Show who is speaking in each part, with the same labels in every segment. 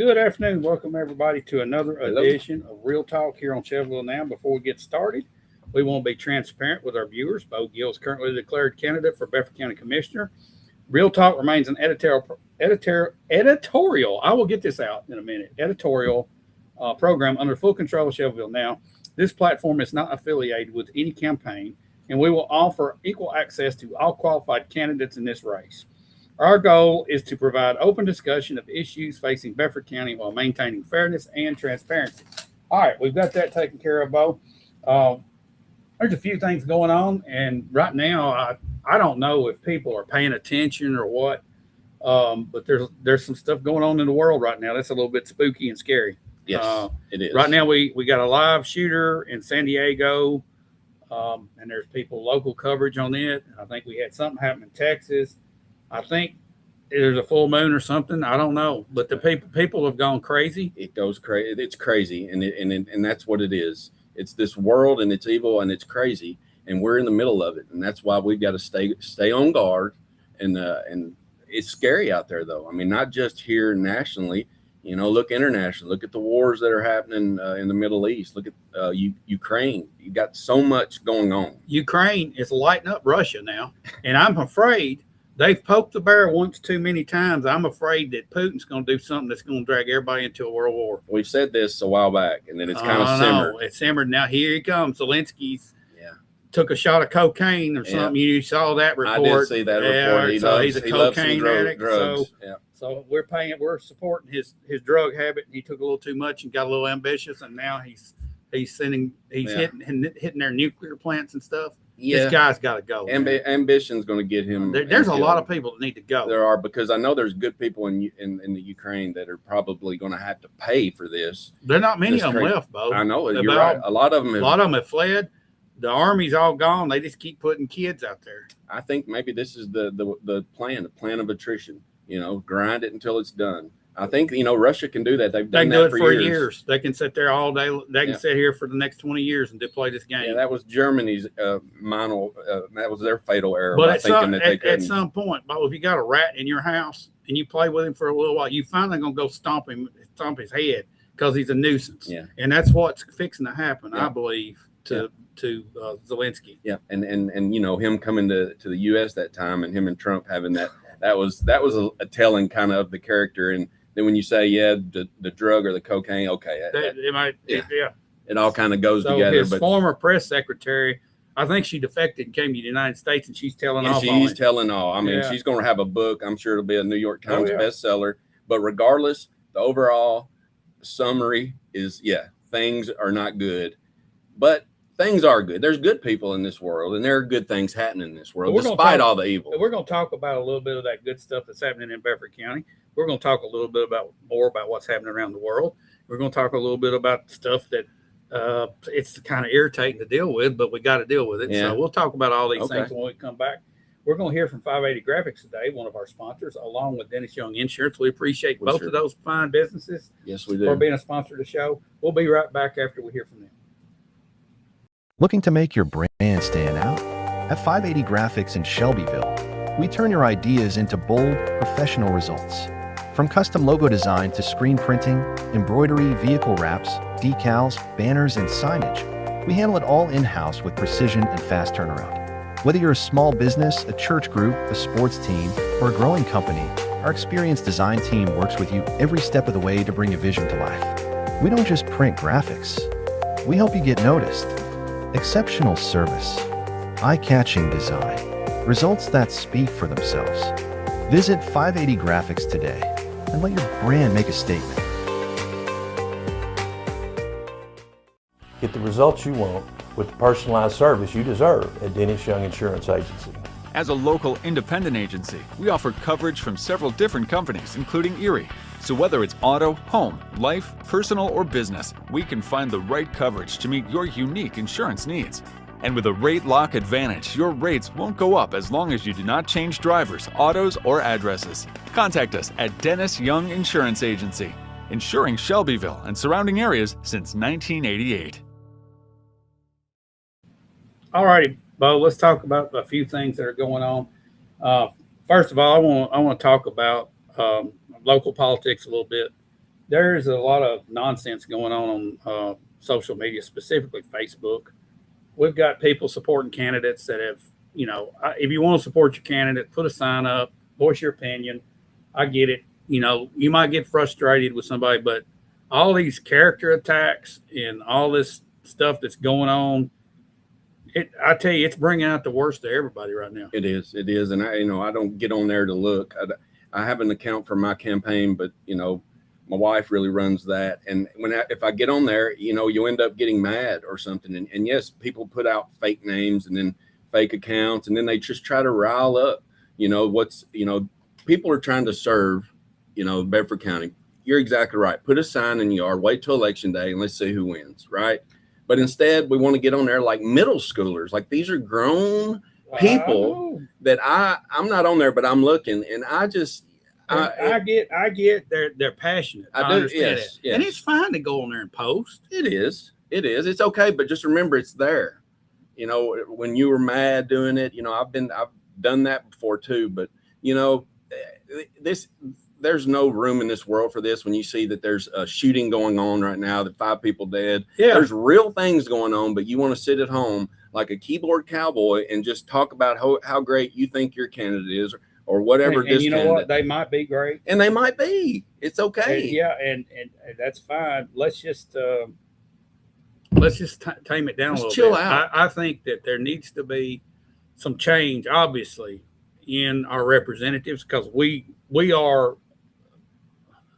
Speaker 1: Good afternoon. Welcome, everybody, to another
Speaker 2: Hello.
Speaker 1: edition of Real Talk here on Shelbyville Now. Before we get started, we want to be transparent with our viewers. Bo Gill is currently the declared candidate for Bedford County Commissioner. Real Talk remains an editorial. I will get this out in a minute. Editorial program under full control of Shelbyville Now. This platform is not affiliated with any campaign, and we will offer equal access to all qualified candidates in this race. Our goal is to provide open discussion of issues facing Bedford County while maintaining fairness and transparency. All right, we've got that taken care of, Bo. There's a few things going on, and right now I don't know if people are paying attention or what, but there's some stuff going on in the world right now that's a little bit spooky and scary.
Speaker 2: Yes, it is.
Speaker 1: Right now we got a live shooter in San Diego, and there's local coverage on it. I think we had something happen in Texas. I think there's a full moon or something. I don't know, but the people have gone crazy.
Speaker 2: It goes crazy. It's crazy, and that's what it is. It's this world, and it's evil, and it's crazy, and we're in the middle of it, and that's why we've got to stay on guard. And it's scary out there, though. I mean, not just here nationally. You know, look internationally. Look at the wars that are happening in the Middle East. Look at Ukraine. You got so much going on.
Speaker 1: Ukraine is lighting up Russia now, and I'm afraid. They've poked the bear once too many times. I'm afraid that Putin's going to do something that's going to drag everybody into a world war.
Speaker 2: We've said this a while back, and then it's kind of simmered.
Speaker 1: It's simmered. Now here he comes. Zelensky's took a shot of cocaine or something. You saw that report.
Speaker 2: I did see that report.
Speaker 1: He's a cocaine addict.
Speaker 2: Drugs.
Speaker 1: So we're supporting his drug habit. He took a little too much and got a little ambitious, and now he's hitting their nuclear plants and stuff. Yeah. This guy's got to go.
Speaker 2: Ambition's going to get him.
Speaker 1: There's a lot of people that need to go.
Speaker 2: There are, because I know there's good people in the Ukraine that are probably going to have to pay for this.
Speaker 1: There are not many of them left, Bo.
Speaker 2: I know. You're right. A lot of them
Speaker 1: have fled. The army's all gone. They just keep putting kids out there.
Speaker 2: I think maybe this is the plan of attrition. You know, grind it until it's done. I think, Russia can do that. They can
Speaker 1: do it for years. They can sit there all day. They can sit here for the next 20 years and play this game.
Speaker 2: Yeah, that was Germany's that was their fatal error.
Speaker 1: But at some point, if you got a rat in your house and you play with him for a little while, you finally going to go stomp his head because he's a nuisance. Yeah. And that's what's fixing to happen, I believe, to Zelensky.
Speaker 2: Yeah, and him coming to the U.S. that time, and him and Trump having that was a telling kind of the character. And then when you say, the drug or the cocaine, okay. It all kind of goes together.
Speaker 1: His former press secretary, I think she defected and came to the United States, and she's telling all.
Speaker 2: She's telling all. I mean, she's going to have a book. I'm sure it'll be a New York Times bestseller. But regardless, the overall summary is, things are not good. But things are good. There's good people in this world, and there are good things happening in this world, despite all the evil.
Speaker 1: We're going to talk about a little bit of that good stuff that's happening in Bedford County. We're going to talk a little bit more about what's happening around the world. We're going to talk a little bit about stuff that it's kind of irritating to deal with, but we got to deal with it. Yeah. So we'll talk about all these things when we come back. We're going to hear from 580 Graphics today, one of our sponsors, along with Dennis Young Insurance. We appreciate both of those fine businesses.
Speaker 2: Yes, we do.
Speaker 1: For being a sponsor of the show. We'll be right back after we hear from them.
Speaker 3: Looking to make your brand stand out? At 580 Graphics in Shelbyville, we turn your ideas into bold, professional results. From custom logo design to screen printing, embroidery, vehicle wraps, decals, banners, and signage, we handle it all in-house with precision and fast turnaround. Whether you're a small business, a church group, a sports team, or a growing company, our experienced design team works with you every step of the way to bring your vision to life. We don't just print graphics. We help you get noticed. Exceptional service, eye-catching design, results that speak for themselves. Visit 580 Graphics today and let your brand make a statement.
Speaker 4: Get the results you want with the personalized service you deserve at Dennis Young Insurance Agency.
Speaker 5: As a local independent agency, we offer coverage from several different companies, including Erie. So whether it's auto, home, life, personal, or business, we can find the right coverage to meet your unique insurance needs. And with a rate lock advantage, your rates won't go up as long as you do not change drivers, autos, or addresses. Contact us at Dennis Young Insurance Agency, insuring Shelbyville and surrounding areas since 1988.
Speaker 1: All righty, Bo, let's talk about a few things that are going on. First of all, I want to talk about local politics a little bit. there's a lot of nonsense going on social media, specifically Facebook. We've got people supporting candidates that have, if you want to support your candidate, put a sign up, voice your opinion. I get it. You might get frustrated with somebody, but all these character attacks and all this stuff that's going on, I tell you, it's bringing out the worst of everybody right now.
Speaker 2: It is. And I don't get on there to look. I have an account for my campaign, but my wife really runs that. And if I get on there, you end up getting mad or something. And yes, people put out fake names and then fake accounts, and then they just try to rile up, people are trying to serve, Bedford County. You're exactly right. Put a sign in the yard, wait till election day, and let's see who wins, right? But instead, we want to get on there like middle schoolers. Like, these are grown people that I'm not on there, but I'm looking, and I get
Speaker 1: they're passionate.
Speaker 2: I do,
Speaker 1: understand
Speaker 2: yes,
Speaker 1: it. And it's fine to go on there and post.
Speaker 2: It is. It's okay, but just remember it's there. When you were mad doing it, I've done that before too, but there's no room in this world for this. When you see that there's a shooting going on right now, that 5 people dead, there's real things going on, but you want to sit at home like a keyboard cowboy and just talk about how great you think your candidate is, or whatever.
Speaker 1: And you know what? They might be great,
Speaker 2: and they might be. It's okay.
Speaker 1: And that's fine. Let's just tame it down a little
Speaker 2: chill
Speaker 1: bit.
Speaker 2: out.
Speaker 1: I think that there needs to be some change, obviously, in our representatives, because we are,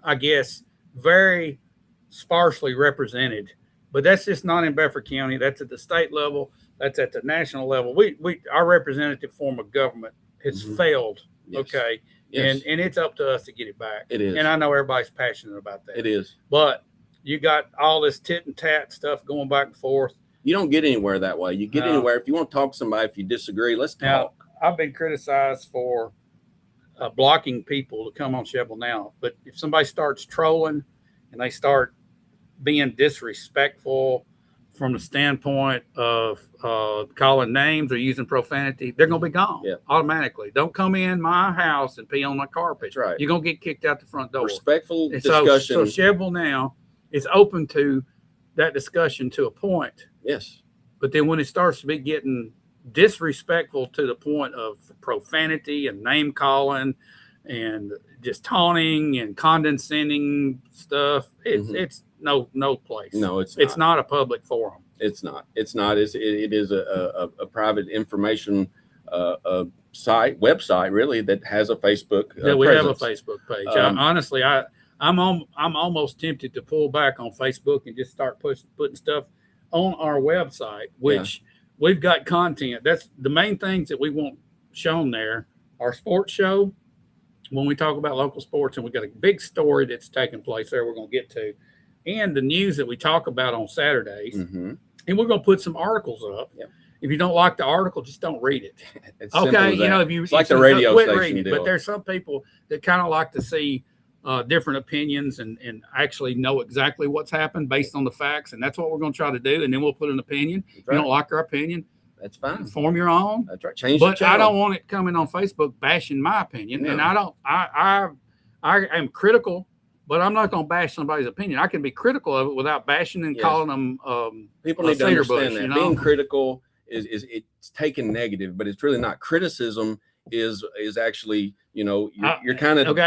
Speaker 1: I guess, very sparsely represented. But that's just not in Bedford County. That's at the state level. That's at the national level. Our representative form of government has failed.
Speaker 2: Yes.
Speaker 1: Okay.
Speaker 2: Yes.
Speaker 1: And it's up to us to get it back.
Speaker 2: It is.
Speaker 1: And I know everybody's passionate about that.
Speaker 2: It is.
Speaker 1: But you got all this tit and tat stuff going back and forth.
Speaker 2: You don't get anywhere that way. You get anywhere if you want to talk to somebody. If you disagree, let's talk.
Speaker 1: Now, I've been criticized for blocking people to come on Shelbyville Now. But if somebody starts trolling and they start being disrespectful from the standpoint of calling names or using profanity, they're going to be gone automatically. Don't come in my house and pee on my carpet.
Speaker 2: That's right.
Speaker 1: You're going to get kicked out the front door.
Speaker 2: Respectful
Speaker 1: And
Speaker 2: discussion.
Speaker 1: So Shelbyville Now is open to that discussion to a point.
Speaker 2: Yes.
Speaker 1: But then when it starts to be getting disrespectful to the point of profanity and name calling and just taunting and condescending stuff, it's no place.
Speaker 2: No,
Speaker 1: it's not a public forum.
Speaker 2: It's not. It is a private information website really that has a Facebook
Speaker 1: we
Speaker 2: presence.
Speaker 1: have a Facebook page. Honestly, I'm almost tempted to pull back on Facebook and just start putting stuff on our website, which we've got content. That's the main things that we want shown there. Our sports show, when we talk about local sports, and we got a big story that's taking place there we're going to get to, and the news that we talk about on Saturdays.
Speaker 2: Mm-hmm.
Speaker 1: And we're going to put some articles up. Yep. If you don't like the article, just don't read it. Okay,
Speaker 2: it's like the radio station
Speaker 1: deal. But there's some people that kind of like to see different opinions and actually know exactly what's happened based on the facts, and that's what we're going to try to do. And then we'll put an opinion. If you don't like our opinion,
Speaker 2: that's fine.
Speaker 1: Form your own.
Speaker 2: That's right. Change.
Speaker 1: But I don't want it coming on Facebook bashing my opinion, and I don't. I am critical. But I'm not going to bash somebody's opinion. I can be critical of it without bashing and calling them.
Speaker 2: People need to understand that being critical is it's taken negative, but it's really not. Criticism is actually you're kind of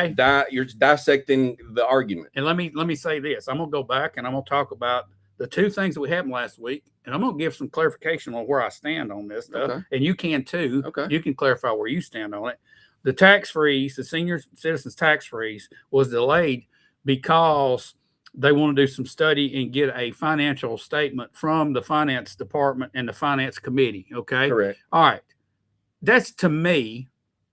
Speaker 2: you're dissecting the argument.
Speaker 1: And let me say this: I'm going to go back and I'm going to talk about the 2 things that we happened last week, and I'm going to give some clarification on where I stand on this stuff, and you can too.
Speaker 2: Okay,
Speaker 1: you can clarify where you stand on it. The tax freeze, the senior citizens tax freeze, was delayed because they want to do some study and get a financial statement from the finance department and the finance committee. Okay.
Speaker 2: Correct.
Speaker 1: All right. That's, to me,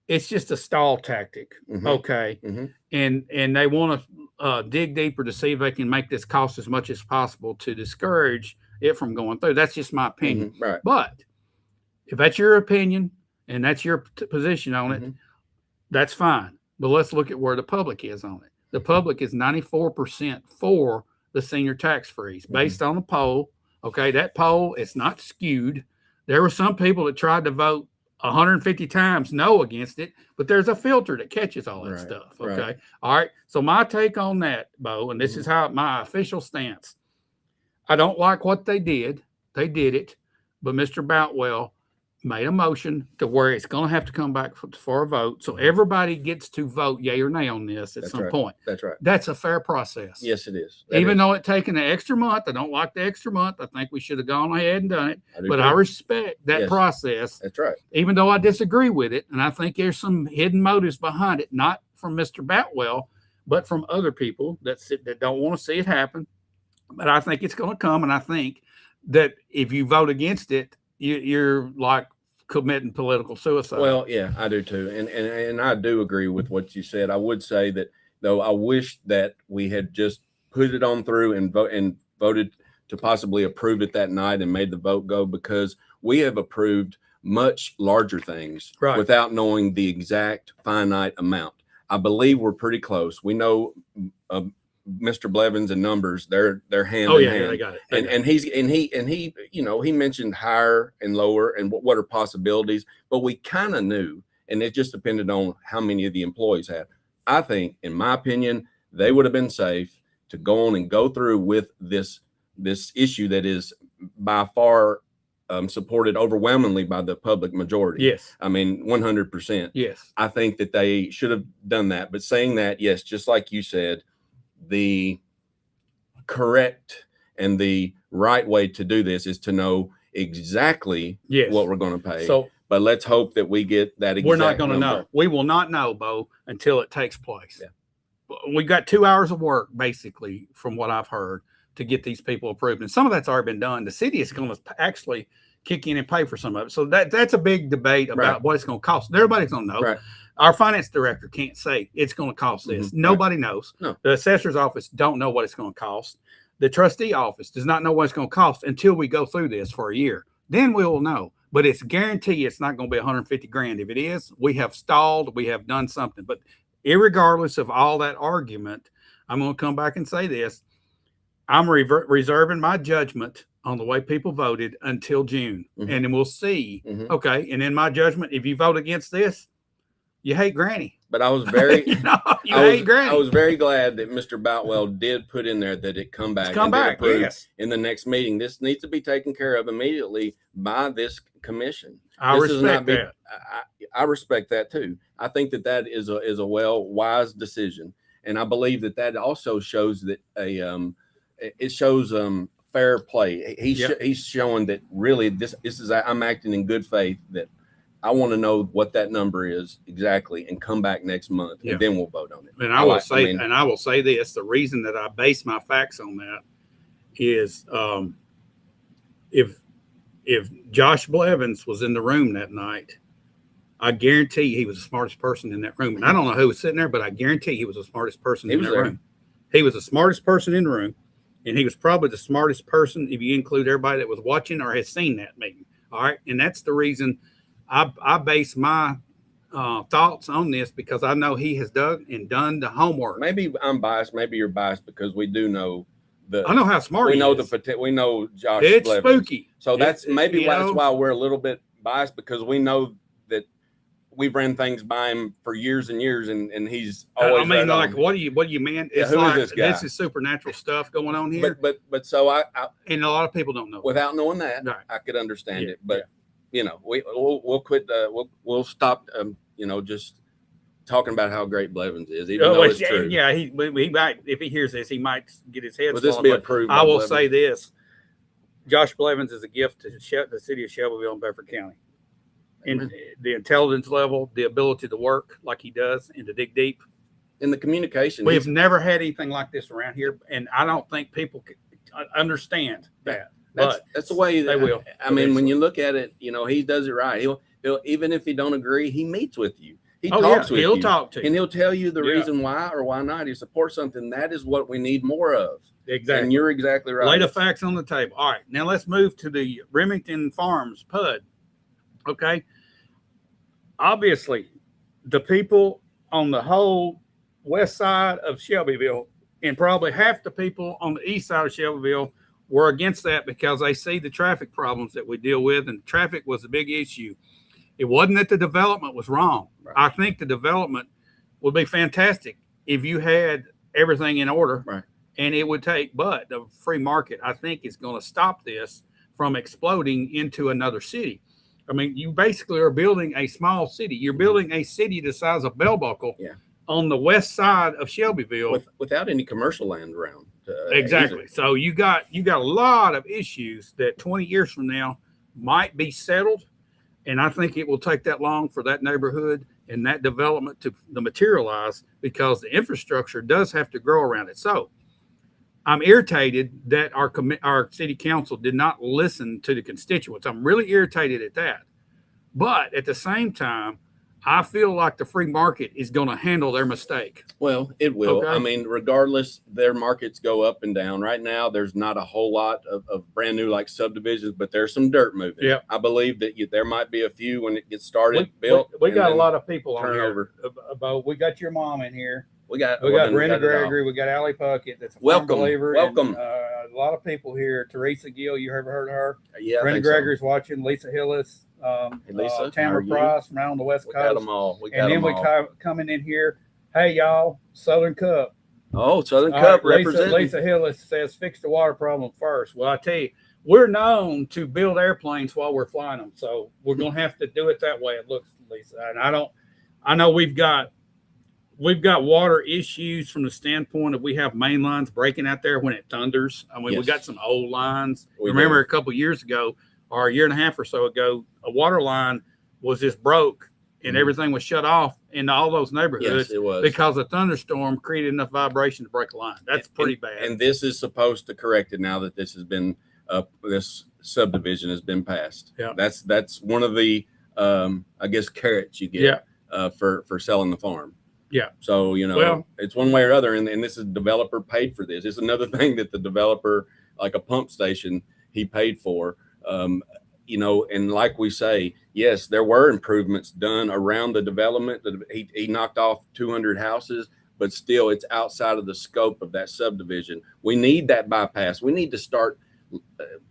Speaker 1: it's just a stall tactic.
Speaker 2: Mm-hmm.
Speaker 1: Okay.
Speaker 2: Mm-hmm.
Speaker 1: And they want to dig deeper to see if they can make this cost as much as possible to discourage it from going through. That's just my opinion.
Speaker 2: Mm-hmm. Right.
Speaker 1: But if that's your opinion and that's your position on it, that's fine. But let's look at where the public is on it. The public is 94% for the senior tax freeze based on the poll. Okay, that poll is not skewed. There were some people that tried to vote 150 times no against it, but there's a filter that catches all that
Speaker 2: Right,
Speaker 1: stuff.
Speaker 2: right.
Speaker 1: Okay. All right. So my take on that, Bo, and this is how my official stance. I don't like what they did. They did it, but Mr. Boutwell made a motion to where it's going to have to come back for a vote. So everybody gets to vote yay or nay on this at
Speaker 2: That's
Speaker 1: some
Speaker 2: right.
Speaker 1: point.
Speaker 2: That's right.
Speaker 1: That's a fair process.
Speaker 2: Yes, it is. That
Speaker 1: Even
Speaker 2: is.
Speaker 1: though it taken an extra month, I don't like the extra month. I think we should have gone ahead and done it.
Speaker 2: I do
Speaker 1: But
Speaker 2: too.
Speaker 1: I respect that
Speaker 2: Yes.
Speaker 1: process,
Speaker 2: That's right.
Speaker 1: even though I disagree with it. And I think there's some hidden motives behind it, not from Mr. Boutwell, but from other people that don't want to see it happen. But I think it's going to come. And I think that if you vote against it, you're like committing political suicide.
Speaker 2: Well, yeah, I do too, and I do agree with what you said. I would say that though I wish that we had just put it on through and voted to possibly approve it that night and made the vote go, because we have approved much larger things
Speaker 1: Right.
Speaker 2: without knowing the exact finite amount. I believe we're pretty close. We know Mr. Blevins and numbers, they're hand in hand.
Speaker 1: They got it.
Speaker 2: And he you know, he mentioned higher and lower and what are possibilities, but we kind of knew, and it just depended on how many of the employees had. I think, in my opinion, they would have been safe to go on and go through with this issue that is by far supported overwhelmingly by the public majority.
Speaker 1: Yes.
Speaker 2: I mean, 100%.
Speaker 1: Yes.
Speaker 2: I think that they should have done that. But saying that, yes, just like you said, the correct and the right way to do this is to know exactly
Speaker 1: Yes.
Speaker 2: what we're going to pay.
Speaker 1: So
Speaker 2: but let's hope that we get that exact
Speaker 1: we're not going to
Speaker 2: number.
Speaker 1: know. We will not know, Bo, until it takes place.
Speaker 2: Yeah.
Speaker 1: We got 2 hours of work, basically, from what I've heard, to get these people approved. And some of that's already been done. The city is going to actually kick in and pay for some of it. So that's a big debate about
Speaker 2: Right.
Speaker 1: what it's going to cost. Everybody's going to know.
Speaker 2: Right.
Speaker 1: Our finance director can't say it's going to cost this.
Speaker 2: Mhm.
Speaker 1: Nobody knows.
Speaker 2: No.
Speaker 1: The assessor's office don't know what it's going to cost. The trustee office does not know what it's going to cost until we go through this for a year. Then we will know. But it's guaranteed it's not going to be 150 grand. If it is, we have stalled. We have done something. But irregardless of all that argument, I'm going to come back and say this. I'm reserving my judgment on the way people voted until June.
Speaker 2: Mhm.
Speaker 1: And then we'll see.
Speaker 2: Mhm.
Speaker 1: Okay. And in my judgment, if you vote against this, you hate Granny.
Speaker 2: But I was very
Speaker 1: you
Speaker 2: I
Speaker 1: hate Granny.
Speaker 2: was very glad that Mr. Boutwell did put in there that it come back.
Speaker 1: It's come
Speaker 2: and get
Speaker 1: back.
Speaker 2: approved
Speaker 1: Yes.
Speaker 2: in the next meeting. This needs to be taken care of immediately by this commission.
Speaker 1: I
Speaker 2: This does
Speaker 1: respect
Speaker 2: not be-
Speaker 1: that.
Speaker 2: I respect that too. I think that is a wise decision, and I believe that also shows that it shows fair play. He's showing that really this is I'm acting in good faith, that I want to know what that number is exactly and come back next month,
Speaker 1: Yeah.
Speaker 2: and then we'll vote on it.
Speaker 1: And I will say this: the reason that I base my facts on that is if Josh Blevins was in the room that night, I guarantee he was the smartest person in that room. And I don't know who was sitting there, but I guarantee he was the smartest person in that room. He was the smartest person in the room, and he was probably the smartest person if you include everybody that was watching or has seen that meeting. All right, and that's the reason I base my thoughts on this, because I know he has done the homework.
Speaker 2: Maybe I'm biased. Maybe you're biased because we do know
Speaker 1: I know how smart
Speaker 2: we
Speaker 1: he
Speaker 2: know
Speaker 1: is.
Speaker 2: we know Josh.
Speaker 1: It's
Speaker 2: Blevins.
Speaker 1: spooky.
Speaker 2: So that's maybe that's
Speaker 1: know,
Speaker 2: why we're a little bit biased, because we know that we've ran things by him for years and years, and he's always.
Speaker 1: I mean,
Speaker 2: right
Speaker 1: like,
Speaker 2: on.
Speaker 1: what do you mean? It's
Speaker 2: who is
Speaker 1: like
Speaker 2: this guy?
Speaker 1: this is supernatural stuff going on here,
Speaker 2: But so I
Speaker 1: and a lot of people don't know.
Speaker 2: without knowing that,
Speaker 1: Right.
Speaker 2: I could understand
Speaker 1: Yeah,
Speaker 2: it. But you know, we'll quit. We'll stop. Just talking about how great Blevins is, even though it's true.
Speaker 1: Yeah, he might, if he hears this, he might get his head.
Speaker 2: Will this
Speaker 1: swallowed,
Speaker 2: be
Speaker 1: but
Speaker 2: approved?
Speaker 1: I
Speaker 2: by
Speaker 1: will
Speaker 2: Blevins?
Speaker 1: say this: Josh Blevins is a gift to the city of Shelbyville and Bedford County. In the intelligence level, the ability to work like he does and to dig deep.
Speaker 2: in the communication.
Speaker 1: We've never had anything like this around here, and I don't think people can understand that. But
Speaker 2: That's the way
Speaker 1: they will.
Speaker 2: I mean, when you look at it, he does it right. He'll even if he don't agree, he meets with you. He talks with you.
Speaker 1: He'll talk to you.
Speaker 2: And he'll tell you the
Speaker 1: Yeah.
Speaker 2: reason why or why not he supports something. That is what we need more of.
Speaker 1: Exactly.
Speaker 2: And you're exactly right.
Speaker 1: Lay the facts on the table. All right, now let's move to the Remington Farms PUD. Okay. Obviously, the people on the whole west side of Shelbyville and probably half the people on the east side of Shelbyville were against that because they see the traffic problems that we deal with, and traffic was a big issue. It wasn't that the development was wrong.
Speaker 2: Right.
Speaker 1: I think the development would be fantastic if you had everything in order,
Speaker 2: Right.
Speaker 1: and it would take. But the free market, I think, is going to stop this from exploding into another city. I mean, you basically are building a small city. You're building a city the size of Bell Buckle on the west side of Shelbyville
Speaker 2: without any commercial land around.
Speaker 1: Exactly. So you got a lot of issues that 20 years from now might be settled, and I think it will take that long for that neighborhood and that development to materialize, because the infrastructure does have to grow around it. So I'm irritated that our city council did not listen to the constituents. I'm really irritated at that. But at the same time, I feel like the free market is going to handle their mistake.
Speaker 2: Well, it will.
Speaker 1: Okay.
Speaker 2: I mean, regardless, their markets go up and down. Right now, there's not a whole lot of brand new like subdivisions, but there's some dirt moving.
Speaker 1: Yeah.
Speaker 2: I believe that there might be a few when it gets started,
Speaker 1: We
Speaker 2: built.
Speaker 1: got a lot of people on
Speaker 2: turnover.
Speaker 1: here. About we got your mom in here.
Speaker 2: We got
Speaker 1: Brenda Gregory. We got Allie Puckett. That's a firm believer.
Speaker 2: Welcome.
Speaker 1: And, a lot of people here. Teresa Gill, you ever heard of her?
Speaker 2: Yeah.
Speaker 1: Brenda Gregory's watching. Lisa Hillis.
Speaker 2: Hey, Lisa,
Speaker 1: Tamara Price from out on the West
Speaker 2: We
Speaker 1: Coast.
Speaker 2: got them all.
Speaker 1: And then we coming in here. Hey, y'all, Southern Cup.
Speaker 2: Oh, Southern
Speaker 1: All
Speaker 2: Cup
Speaker 1: right,
Speaker 2: representing.
Speaker 1: Lisa Hillis says, fix the water problem first. Well, I tell you, we're known to build airplanes while we're flying them. So we're going to have to do it that way, it looks, Lisa. And I know we've got water issues from the standpoint of we have main lines breaking out there when it thunders. I mean,
Speaker 2: Yes.
Speaker 1: we got some old lines.
Speaker 2: We
Speaker 1: Remember
Speaker 2: do.
Speaker 1: a couple of years ago, or a year and a half or so ago, a water line was just broke and everything was shut off in all those neighborhoods.
Speaker 2: Yes, it was.
Speaker 1: Because a thunderstorm created enough vibration to break a line. That's pretty bad.
Speaker 2: And this is supposed to correct it now that this has been this subdivision has been passed.
Speaker 1: Yeah.
Speaker 2: That's one of the I guess carrots you get for selling the farm.
Speaker 1: Yeah.
Speaker 2: So, it's one way or other. And this is developer paid for this. It's another thing that the developer, like a pump station, he paid for. And like we say, yes, there were improvements done around the development. He knocked off 200 houses, but still it's outside of the scope of that subdivision. We need that bypass. We need to start.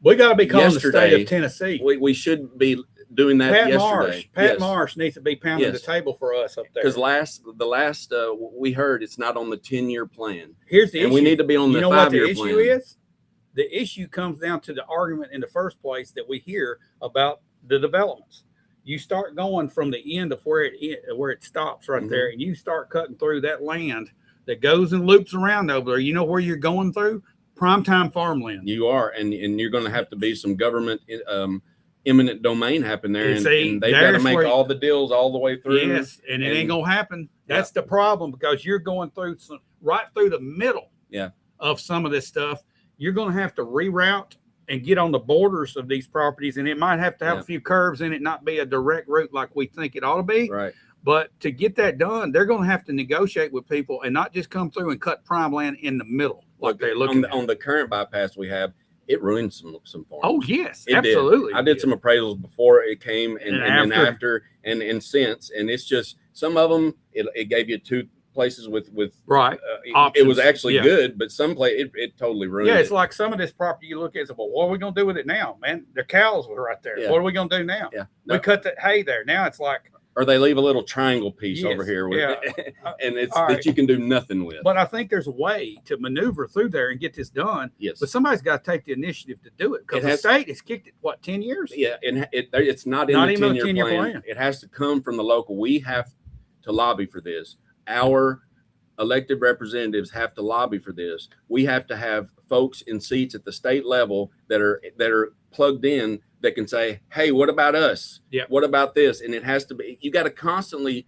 Speaker 1: We got to be calling the state
Speaker 2: yesterday,
Speaker 1: of Tennessee.
Speaker 2: We should be doing that yesterday.
Speaker 1: Pat Marsh needs to be pounding
Speaker 2: Yes.
Speaker 1: the table for us up there.
Speaker 2: Because the last we heard it's not on the 10-year plan.
Speaker 1: Here's the
Speaker 2: And
Speaker 1: issue.
Speaker 2: we need to be on the
Speaker 1: You know what the
Speaker 2: 5-year
Speaker 1: issue
Speaker 2: plan.
Speaker 1: is? The issue comes down to the argument in the first place that we hear about the developments. You start going from the end of where it stops right there, and you start cutting through that land that goes and loops around over there. You know where you're going through? Primetime farmland.
Speaker 2: You are, and you're going to have to be some government eminent domain happen there, and they've got to make all the deals all the way through.
Speaker 1: Yes, and it ain't gonna happen. That's the problem, because you're going through right through the middle of some of this stuff. You're going to have to reroute and get on the borders of these properties, and it might have to have a few curves in it, not be a direct route like we think it ought to be.
Speaker 2: Right.
Speaker 1: But to get that done, they're going to have to negotiate with people and not just come through and cut prime land in the middle like they're looking
Speaker 2: on the current bypass we have. It ruined some farms.
Speaker 1: Oh yes,
Speaker 2: It
Speaker 1: absolutely.
Speaker 2: did. I did some appraisals before it came, and then
Speaker 1: after.
Speaker 2: after, and since, and it's just some of them. It gave you two places with
Speaker 1: right.
Speaker 2: It was
Speaker 1: Options.
Speaker 2: actually
Speaker 1: Yeah.
Speaker 2: good, but some it totally ruined.
Speaker 1: Yeah, it's
Speaker 2: it.
Speaker 1: like some of this property you look at and say, well, what are we going to do with it now, man? The cows were right there.
Speaker 2: Yeah.
Speaker 1: What are we going to do now?
Speaker 2: Yeah.
Speaker 1: We cut the hay there. Now it's like,
Speaker 2: Or they leave a little triangle piece
Speaker 1: Yes,
Speaker 2: over here with
Speaker 1: yeah.
Speaker 2: and it's
Speaker 1: All
Speaker 2: that
Speaker 1: right.
Speaker 2: you can do nothing with.
Speaker 1: but I think there's a way to maneuver through there and get this done.
Speaker 2: Yes.
Speaker 1: But somebody's got to take the initiative to do it, because
Speaker 2: It
Speaker 1: the
Speaker 2: has-
Speaker 1: state has kicked it, 10 years?
Speaker 2: Yeah, and it's not in
Speaker 1: Not
Speaker 2: the
Speaker 1: even a
Speaker 2: 10-year
Speaker 1: 10-year
Speaker 2: plan.
Speaker 1: plan.
Speaker 2: It has to come from the local. We have to lobby for this. Our elected representatives have to lobby for this. We have to have folks in seats at the state level that are plugged in that can say, "Hey, what about us?
Speaker 1: Yeah.
Speaker 2: What about this?" And it has to be. You got to constantly,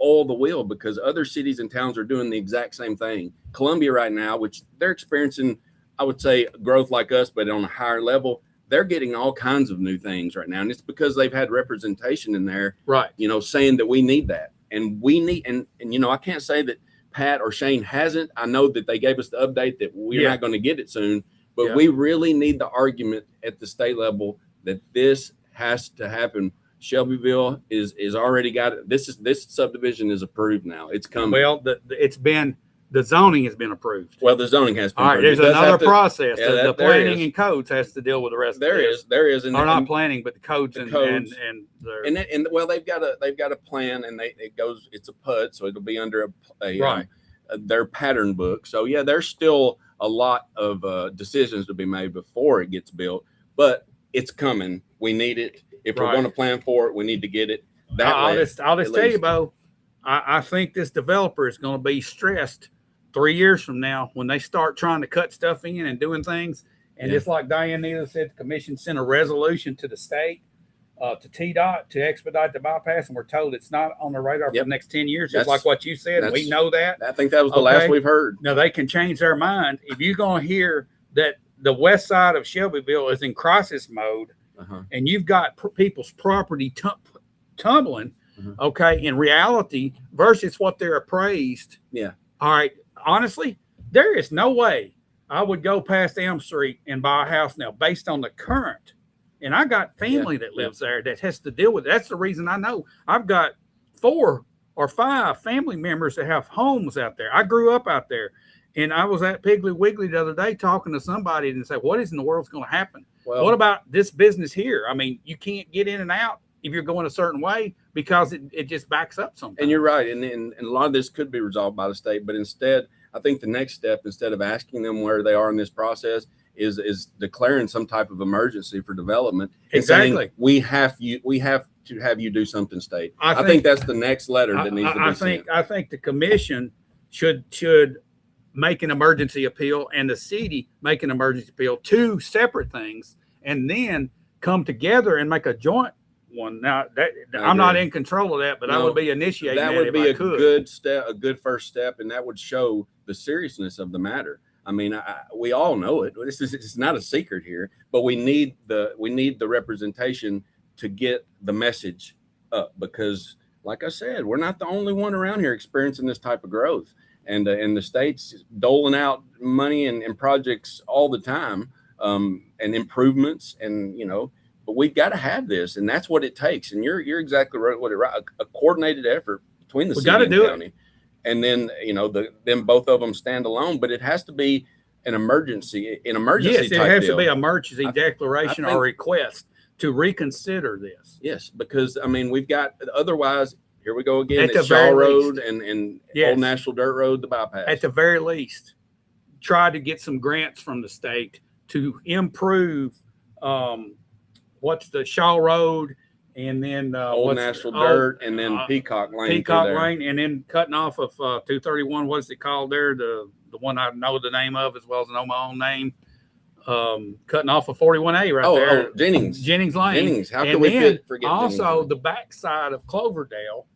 Speaker 2: oil the wheel, because other cities and towns are doing the exact same thing. Columbia right now, which they're experiencing, I would say, growth like us, but on a higher level. They're getting all kinds of new things right now, and it's because they've had representation in there,
Speaker 1: Right.
Speaker 2: saying that we need that, and we need, and I can't say that Pat or Shane hasn't. I know that they gave us the update that we're
Speaker 1: Yeah.
Speaker 2: not going to get it soon, but
Speaker 1: Yeah.
Speaker 2: we really need the argument at the state level that this has to happen. Shelbyville is already got it. This subdivision is approved now. It's coming.
Speaker 1: Well, it's been the zoning has been approved.
Speaker 2: Well, the zoning has been
Speaker 1: All right,
Speaker 2: approved.
Speaker 1: there's
Speaker 2: It does
Speaker 1: another
Speaker 2: have to-
Speaker 1: process.
Speaker 2: Yeah,
Speaker 1: The
Speaker 2: there
Speaker 1: planning
Speaker 2: is.
Speaker 1: and codes has to deal with the rest of
Speaker 2: There
Speaker 1: this.
Speaker 2: is,
Speaker 1: Or not planning, but the codes and
Speaker 2: codes.
Speaker 1: their,
Speaker 2: and well, they've got a plan, and it's a PUD, so it'll be under
Speaker 1: right.
Speaker 2: Their pattern book. So yeah, there's still a lot of decisions to be made before it gets built, but it's coming. We need it. If we're
Speaker 1: Right.
Speaker 2: going to plan for it, we need to get it.
Speaker 1: I'll just
Speaker 2: at
Speaker 1: tell you,
Speaker 2: least.
Speaker 1: Bo, I think this developer is going to be stressed 3 years from now when they start trying to cut stuff in and doing things. And
Speaker 2: Yeah.
Speaker 1: just like Diane Neal said, the commission sent a resolution to the state, to TDOT to expedite the bypass, and we're told it's not on the radar for
Speaker 2: Yep.
Speaker 1: the next 10 years,
Speaker 2: That's-
Speaker 1: just like what you said. And we
Speaker 2: that's-
Speaker 1: know that.
Speaker 2: I think that was the last
Speaker 1: Okay.
Speaker 2: we've heard.
Speaker 1: Now, they can change their mind. If you're going to hear that the west side of Shelbyville is in crisis mode,
Speaker 2: Uh-huh.
Speaker 1: and you've got people's property tumbling,
Speaker 2: Mhm.
Speaker 1: okay, in reality versus what they're appraised.
Speaker 2: Yeah.
Speaker 1: All right. Honestly, there is no way I would go past Elm Street and buy a house now based on the current. And I got family that lives there that has to deal with it. That's the reason I know. I've got 4 or 5 family members that have homes out there. I grew up out there. And I was at Piggly Wiggly the other day talking to somebody and say, what in the world's going to happen?
Speaker 2: Well,
Speaker 1: What about this business here? I mean, you can't get in and out if you're going a certain way because it just backs up sometimes.
Speaker 2: and you're right. And a lot of this could be resolved by the state, but instead, I think the next step, instead of asking them where they are in this process, is declaring some type of emergency for development. And saying,
Speaker 1: Exactly.
Speaker 2: we have to have you do something, state.
Speaker 1: I
Speaker 2: I think that's the next letter that needs to be sent.
Speaker 1: I think the commission should make an emergency appeal and the city make an emergency appeal, 2 separate things, and then come together and make a joint one. Now that I'm not
Speaker 2: agree.
Speaker 1: in control of that, but I
Speaker 2: No,
Speaker 1: would be initiating
Speaker 2: That
Speaker 1: that
Speaker 2: would
Speaker 1: if
Speaker 2: be
Speaker 1: I
Speaker 2: a
Speaker 1: could.
Speaker 2: good step, a good first step, and that would show the seriousness of the matter. I mean, we all know it. It's not a secret here, but we need the representation to get the message up because, like I said, we're not the only one around here experiencing this type of growth, and the state's doling out money and projects all the time, and improvements, and but we've got to have this, and that's what it takes. And you're exactly right. A coordinated effort between the
Speaker 1: We
Speaker 2: city
Speaker 1: gotta
Speaker 2: and
Speaker 1: do it.
Speaker 2: county. And then then both of them stand alone, but it has to be an emergency
Speaker 1: Yes, it
Speaker 2: type
Speaker 1: has
Speaker 2: deal.
Speaker 1: to be an emergency
Speaker 2: I
Speaker 1: declaration
Speaker 2: think-
Speaker 1: or request to reconsider this.
Speaker 2: Yes, because I mean we've got otherwise. Here we go again.
Speaker 1: At the
Speaker 2: It's Shaw
Speaker 1: very
Speaker 2: Road
Speaker 1: least.
Speaker 2: and
Speaker 1: Yes.
Speaker 2: Old National Dirt Road, the bypass.
Speaker 1: At the very least, try to get some grants from the state to improve what's the Shaw Road and then
Speaker 2: Old National Dirt and then Peacock Lane. through
Speaker 1: Peacock
Speaker 2: there.
Speaker 1: Lane, and then cutting off of 231. What's it called there? The one I know the name of as well as I know my own name. Cutting off of 41A right there.
Speaker 2: Oh, Jennings.
Speaker 1: Jennings Lane.
Speaker 2: Jennings. How
Speaker 1: And
Speaker 2: can we
Speaker 1: then
Speaker 2: forget
Speaker 1: also
Speaker 2: Jennings?
Speaker 1: the backside of Cloverdale,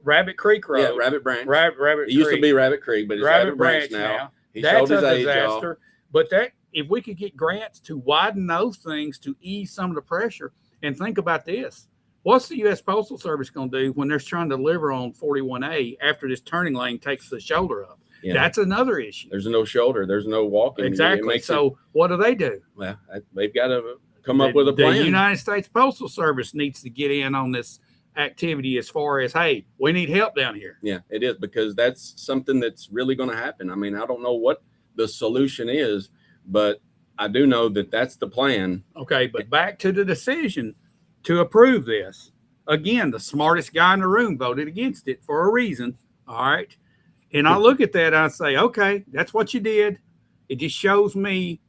Speaker 1: Rabbit Creek Road.
Speaker 2: Yeah, Rabbit Branch.
Speaker 1: Rabbit
Speaker 2: It used to
Speaker 1: Creek.
Speaker 2: be Rabbit Creek, but it's Rabbit Branch now. He
Speaker 1: That's
Speaker 2: showed his
Speaker 1: a
Speaker 2: age, y'all.
Speaker 1: disaster. But that if we could get grants to widen those things to ease some of the pressure, and think about this. What's the U.S. Postal Service going to do when they're trying to deliver on 41A after this turning lane takes the shoulder up?
Speaker 2: Yeah.
Speaker 1: That's another issue.
Speaker 2: There's no shoulder. There's no walking. It
Speaker 1: Exactly.
Speaker 2: makes
Speaker 1: So what do?
Speaker 2: well, they've got to come up with a
Speaker 1: The
Speaker 2: plan.
Speaker 1: United States Postal Service needs to get in on this activity as far as, hey, we need help down here.
Speaker 2: Yeah, it is, because that's something that's really going to happen. I mean, I don't know what the solution is, but I do know that that's the plan.
Speaker 1: Okay, but back to the decision to approve this. Again, the smartest guy in the room voted against it for a reason. All right. And I look at that and I say, okay, that's what you did. It just shows me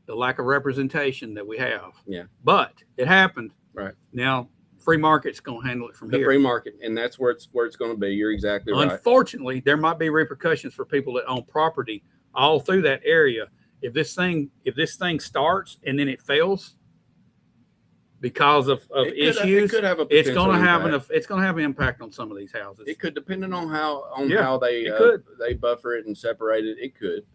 Speaker 1: the lack of representation that we have.
Speaker 2: Yeah.
Speaker 1: But it happened.
Speaker 2: Right.
Speaker 1: Now, free market's going to handle it from
Speaker 2: The
Speaker 1: here.
Speaker 2: free market, and that's where it's going to be. You're exactly right.
Speaker 1: Unfortunately, there might be repercussions for people that own property all through that area. If this thing starts and then it fails because of issues,
Speaker 2: it could have a
Speaker 1: it's going to
Speaker 2: potential
Speaker 1: have
Speaker 2: impact.
Speaker 1: it's going to have an impact on some of these houses.
Speaker 2: It could, depending on how
Speaker 1: Yeah,
Speaker 2: they
Speaker 1: it could.
Speaker 2: they buffer it and separate it. It could.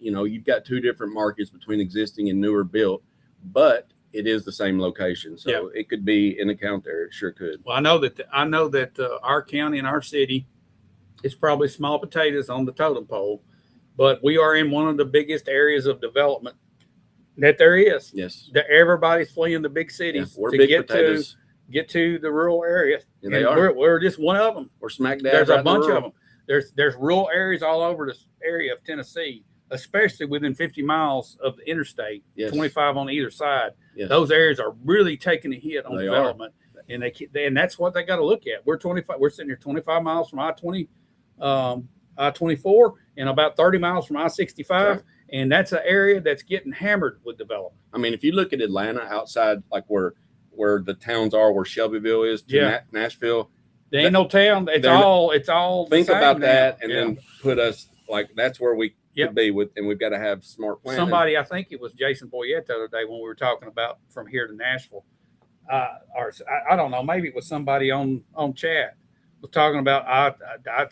Speaker 2: You've got 2 different markets between existing and newer built, but it is the same location, so
Speaker 1: Yeah.
Speaker 2: it could be in account there. It sure could.
Speaker 1: Well, I know that our county and our city is probably small potatoes on the totem pole, but we are in one of the biggest areas of development that there is.
Speaker 2: Yes.
Speaker 1: That everybody's fleeing the big
Speaker 2: Yeah,
Speaker 1: cities
Speaker 2: we're
Speaker 1: to
Speaker 2: big
Speaker 1: get
Speaker 2: potatoes.
Speaker 1: to the rural area.
Speaker 2: Yeah, they
Speaker 1: And
Speaker 2: are.
Speaker 1: we're just one of them.
Speaker 2: We're smack dab.
Speaker 1: There's
Speaker 2: right
Speaker 1: a
Speaker 2: in the
Speaker 1: bunch
Speaker 2: rural.
Speaker 1: of them. There's rural areas all over this area of Tennessee, especially within 50 miles of the interstate,
Speaker 2: Yes.
Speaker 1: 25 on either side.
Speaker 2: Yes.
Speaker 1: Those areas are really taking a hit on
Speaker 2: They
Speaker 1: development, and and that's what they got to look at. We're sitting here 25 miles from I-24, and about 30 miles from I-65,
Speaker 2: Right.
Speaker 1: and that's an area that's getting hammered with development.
Speaker 2: I mean, if you look at Atlanta outside, like where the towns are, where Shelbyville is to Nashville,
Speaker 1: There ain't no town. It's all.
Speaker 2: Think
Speaker 1: the same
Speaker 2: about
Speaker 1: now.
Speaker 2: that, and then put us like that's where we could be with, and we've got to have smart planning.
Speaker 1: Somebody, I think it was Jason Boyette the other day when we were talking about from here to Nashville, or I don't know, maybe it was somebody on chat was talking about. I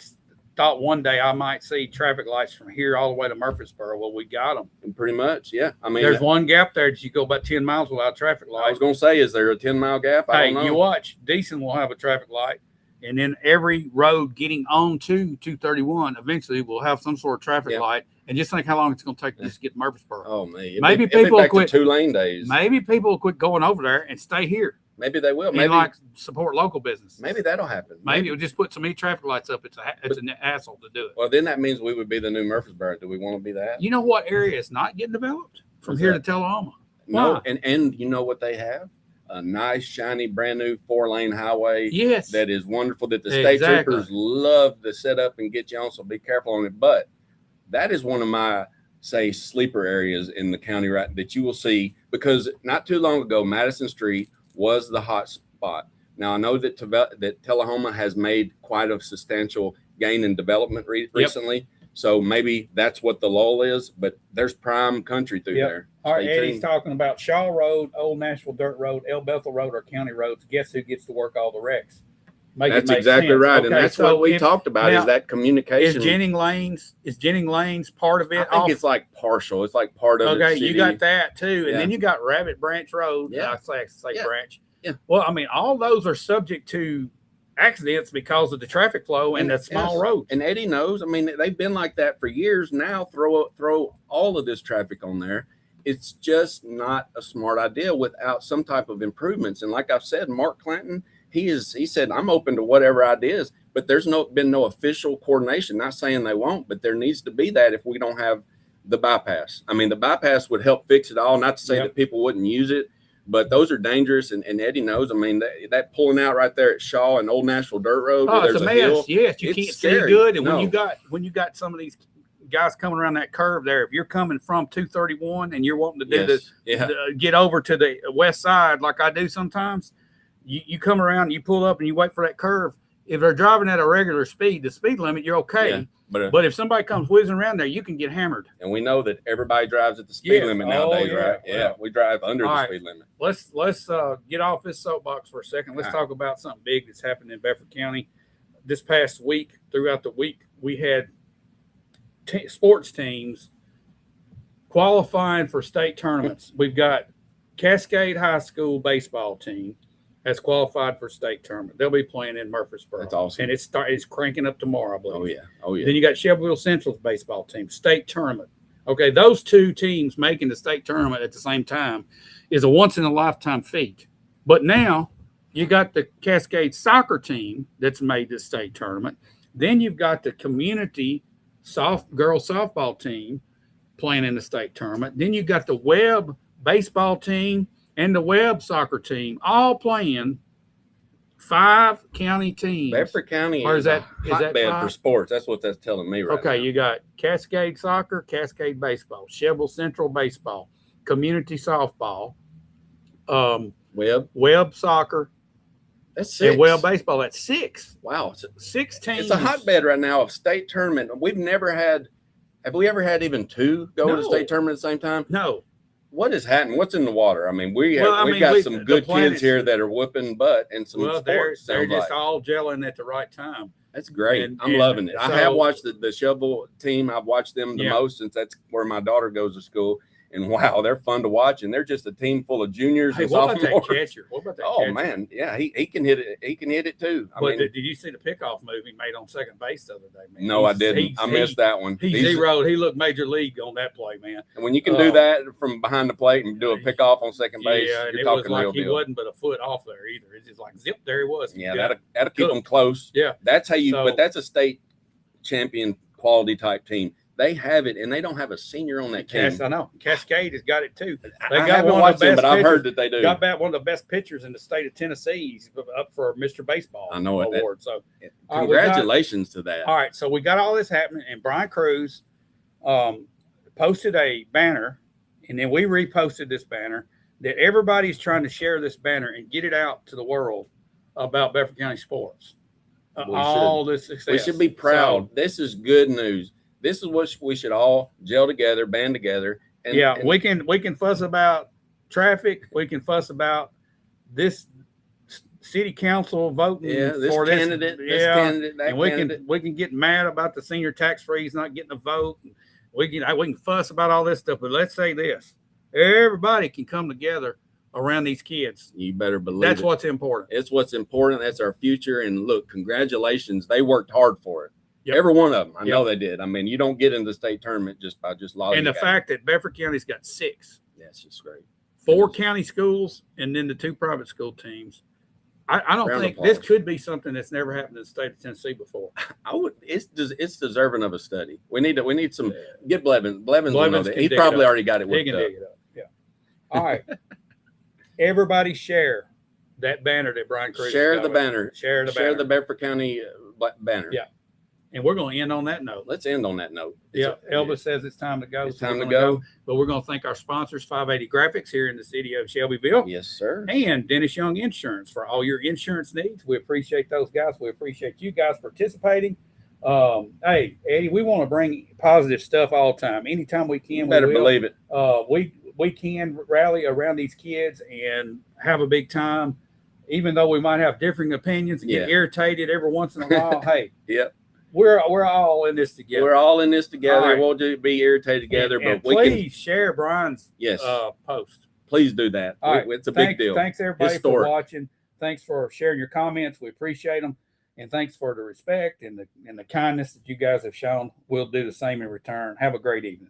Speaker 1: thought one day I might see traffic lights from here all the way to Murfreesboro. Well, we got them.
Speaker 2: And pretty much, yeah. I mean,
Speaker 1: There's one gap there that you go about 10 miles without a traffic light.
Speaker 2: I was going to say, is there a 10-mile gap? I don't know.
Speaker 1: You watch. Decent will have a traffic light. And then every road getting on to 231 eventually will have some sort of traffic light. And just think how long it's going to take to just get to Murfreesboro.
Speaker 2: Oh, man.
Speaker 1: Maybe people will quit.
Speaker 2: 2-lane days.
Speaker 1: Maybe people will quit going over there and stay here.
Speaker 2: Maybe they will.
Speaker 1: And
Speaker 2: Maybe
Speaker 1: like support local businesses.
Speaker 2: Maybe that'll happen.
Speaker 1: Maybe it'll just put so many traffic lights up. It's an hassle to do it.
Speaker 2: Well, then that means we would be the new Murfreesboro. Do we want to be that?
Speaker 1: You know what area is not getting developed from
Speaker 2: What's
Speaker 1: here
Speaker 2: that?
Speaker 1: to Tullahoma?
Speaker 2: No.
Speaker 1: Why?
Speaker 2: And you know what they have? A nice, shiny, brand new 4-lane highway.
Speaker 1: Yes.
Speaker 2: That is wonderful. That the state troopers love to set up and get you on. So be careful on it. But that is one of my sleeper areas in the county, right? That you will see, because not too long ago, Madison Street was the hot spot. Now I know that Tullahoma has made quite a substantial gain in development recently. So maybe that's what the lull is, but there's prime country through there.
Speaker 1: All right, Eddie's talking about Shaw Road, Old Nashville Dirt Road, El Bethel Road are county roads. Guess who gets to work all the wrecks?
Speaker 2: That's exactly right. And that's what we talked about is that communication.
Speaker 1: Is Jennings Lanes part of it?
Speaker 2: I think it's like partial. It's like part of it.
Speaker 1: Okay, you got that too. And then you got Rabbit Branch Road. I say Branch. Yeah. Well, I mean, all those are subject to accidents because of the traffic flow and the small roads.
Speaker 2: And Eddie knows. I mean, they've been like that for years now. Throw all of this traffic on there. It's just not a smart idea without some type of improvements. And like I've said, Mark Clanton, he said, I'm open to whatever ideas, but there's been no official coordination. Not saying they won't, but there needs to be that if we don't have the bypass. I mean, the bypass would help fix it all. Not to say that people wouldn't use it, but those are dangerous. And Eddie knows. I mean, that pulling out right there at Shaw and Old Nashville Dirt Road.
Speaker 1: Oh, it's a mess.
Speaker 2: Hill,
Speaker 1: yes, you can't see good. And when you got some of these guys coming around that curve there, if you're coming from 231 and you're wanting to do get over to the west side like I do sometimes, you come around, you pull up and you wait for that curve. If they're driving at a regular speed, the speed limit, you're okay. Yeah, but if somebody comes whizzing around there, you can get hammered.
Speaker 2: And we know that everybody drives at the speed limit nowadays, right? Yeah, we drive under the speed limit.
Speaker 1: Let's get off this soapbox for a second. Let's talk about something big that's happened in Bedford County. This past week, throughout the week, we had sports teams qualifying for state tournaments. We've got Cascade High School baseball team has qualified for state tournament. They'll be playing in Murfreesboro.
Speaker 2: That's awesome.
Speaker 1: And it's cranking up tomorrow, I believe.
Speaker 2: Oh yeah.
Speaker 1: Then you got Shelbyville Central's baseball team, state tournament. Okay, those two teams making the state tournament at the same time is a once-in-a-lifetime feat. But now you got the Cascade soccer team that's made the state tournament. Then you've got the community girls softball team playing in the state tournament. Then you got the Webb baseball team and the Webb soccer team all playing 5 county teams.
Speaker 2: Bedford County
Speaker 1: is that
Speaker 2: hotbed for sports. That's what that's telling me right now.
Speaker 1: Okay, you got Cascade soccer, Cascade baseball, Shelbyville Central baseball, community softball, Webb soccer.
Speaker 2: That's 6.
Speaker 1: And Webb baseball. That's 6.
Speaker 2: Wow,
Speaker 1: 6 teams.
Speaker 2: It's a hotbed right now of state tournament. Have we ever had even 2 go to the state tournament at the same time?
Speaker 1: No.
Speaker 2: What is happening? What's in the water? I mean, we've got some good kids here that are whooping butt and some sports.
Speaker 1: They're just all gelling at the right time.
Speaker 2: That's great. I'm loving it. I have watched the Shelbyville team. I've watched them the most since that's where my daughter goes to school. And wow, they're fun to watch, and they're just a team full of juniors and sophomores.
Speaker 1: What about that catcher?
Speaker 2: Oh man, yeah, he can hit it. He can hit it too.
Speaker 1: Did you see the pickoff move he made on second base the other day, man?
Speaker 2: No, I didn't. I missed that one.
Speaker 1: He zeroed. He looked major league on that play, man.
Speaker 2: And when you can do that from behind the plate and do a pickoff on second base, you're talking real deal.
Speaker 1: He wasn't but a foot off there either. It's just like zip, there he was.
Speaker 2: Yeah, that'll keep them close.
Speaker 1: Yeah,
Speaker 2: that's how you. But that's a state champion quality type team. They have it, and they don't have a senior on that team.
Speaker 1: Yes, I know. Cascade has got it too. They
Speaker 2: I
Speaker 1: got
Speaker 2: haven't
Speaker 1: one of
Speaker 2: watched
Speaker 1: the
Speaker 2: them,
Speaker 1: best
Speaker 2: but I've heard
Speaker 1: pitchers.
Speaker 2: that they do.
Speaker 1: Got back one of the best pitchers in the state of Tennessee. He's up for Mr. Baseball
Speaker 2: I know it.
Speaker 1: award. So all right,
Speaker 2: Congratulations to that.
Speaker 1: all right, so we got all this happening, and Brian Cruz posted a banner, and then we reposted this banner that everybody's trying to share this banner and get it out to the world about Bedford County sports. All this success.
Speaker 2: We should be proud.
Speaker 1: So,
Speaker 2: This is good news. This is what we should all gel together, band together. And,
Speaker 1: yeah,
Speaker 2: and
Speaker 1: we can fuss about traffic. We can fuss about this city council voting
Speaker 2: this
Speaker 1: for
Speaker 2: candidate,
Speaker 1: this,
Speaker 2: this candidate, that
Speaker 1: and we
Speaker 2: candidate.
Speaker 1: can get mad about the senior tax freeze not getting a vote. We can fuss about all this stuff, but let's say this: everybody can come together around these kids.
Speaker 2: You better believe
Speaker 1: That's
Speaker 2: it.
Speaker 1: what's important.
Speaker 2: It's what's important. That's our future. And look, congratulations. They worked hard for it.
Speaker 1: Yep.
Speaker 2: Every one of them. I
Speaker 1: Yep.
Speaker 2: know they did. I mean, you don't get into the state tournament just by just logging.
Speaker 1: And the fact that Bedford County's got 6,
Speaker 2: that's just great.
Speaker 1: 4 county schools, and then the 2 private school teams. I don't
Speaker 2: Round of
Speaker 1: think this
Speaker 2: applause.
Speaker 1: could be something that's never happened in the state of Tennessee before.
Speaker 2: I would. It's deserving of a study. We need some. Get Blevins. Blevins will know
Speaker 1: Blevins
Speaker 2: that.
Speaker 1: can
Speaker 2: He
Speaker 1: dig
Speaker 2: probably
Speaker 1: it up.
Speaker 2: already got it
Speaker 1: Dig
Speaker 2: worked
Speaker 1: and
Speaker 2: up.
Speaker 1: dig it up. Yeah. All right. Everybody share that banner that Brian Cruz
Speaker 2: Share
Speaker 1: got
Speaker 2: the
Speaker 1: with.
Speaker 2: banner.
Speaker 1: Share the
Speaker 2: Share
Speaker 1: banner.
Speaker 2: the Bedford County banner.
Speaker 1: Yeah. And we're going to end on that note.
Speaker 2: Let's end on that note.
Speaker 1: Yeah, Elvis says it's time to go.
Speaker 2: It's
Speaker 1: so
Speaker 2: time
Speaker 1: we're
Speaker 2: to
Speaker 1: gonna
Speaker 2: go.
Speaker 1: But we're going to thank our sponsors, 580 Graphics here in the city of Shelbyville,
Speaker 2: Yes, sir.
Speaker 1: and Dennis Young Insurance for all your insurance needs. We appreciate those guys. We appreciate you guys participating. Hey, Eddie, we want to bring positive stuff all the time. Anytime we can,
Speaker 2: You better
Speaker 1: we will.
Speaker 2: believe it.
Speaker 1: We can rally around these kids and have a big time, even though we might have differing opinions and get
Speaker 2: Yeah.
Speaker 1: irritated every once in a while. Hey,
Speaker 2: Yep.
Speaker 1: we're all in this together.
Speaker 2: We're all in this together.
Speaker 1: All right.
Speaker 2: We'll be irritated together,
Speaker 1: and
Speaker 2: but we can.
Speaker 1: please share Brian's
Speaker 2: Yes.
Speaker 1: post.
Speaker 2: Please do that.
Speaker 1: All right.
Speaker 2: It's a big deal.
Speaker 1: Thanks everybody
Speaker 2: Historic.
Speaker 1: for watching. Thanks for sharing your comments. We appreciate them, and thanks for the respect and the kindness that you guys have shown. We'll do the same in return. Have a great evening.